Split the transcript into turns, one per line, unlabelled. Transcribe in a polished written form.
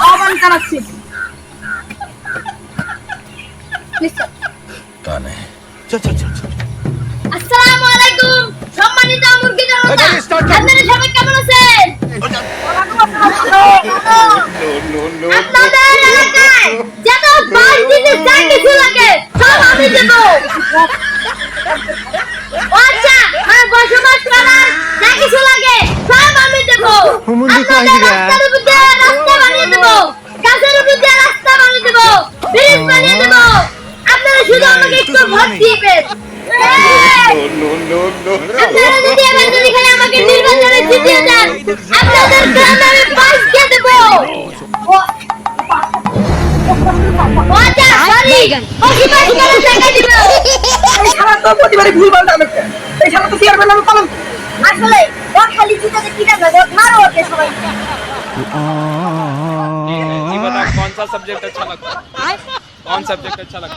আহ্বান জানাচ্ছি।
আসসালামু আলাইকুম সম্মানিত মুরগি জনতা, আপনারা সবাই কেমন আছেন? আপনাদের এলাকায় যত বাস দিতে যা কিছু লাগে সব আমি দেব। আচ্ছা, আর বসবাস করার যা কিছু লাগে সব আমি দেব। আপনাদের রাস্তার উপর দিয়ে রাস্তা বানিয়ে দেব, গাছের উপর দিয়ে রাস্তা বানিয়ে দেব, ব্রিজ বানিয়ে দেব। আপনারা শুধু আমাকে একটু ভোট দিবেন। আপনারা যদি এখানে আমাকে নির্বাচনে জিতিয়ে দেন, আপনাদের গ্রামে আমি বাস দিয়ে দেব।
এই শালা তো প্রতিবারই ভুলভাল নাম একটা। এই শালা তো চেয়ারম্যান নামে কলঙ্ক।
আসলে ও খালি জিতাতে কি কাজ করে মারো ওকে সবাই।
ये बताओ कौन सा सब्जेक्ट अच्छा लगता है? कौन सब्जेक्ट अच्छा लगता है?